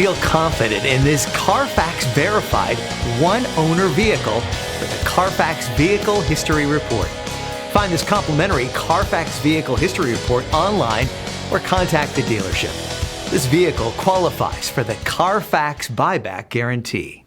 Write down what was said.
Feel confident in this Carfax verified one-owner vehicle with the Carfax Vehicle History Report. Find this complimentary Carfax Vehicle History Report online or contact the dealership. This vehicle qualifies for the Carfax Buyback Guarantee.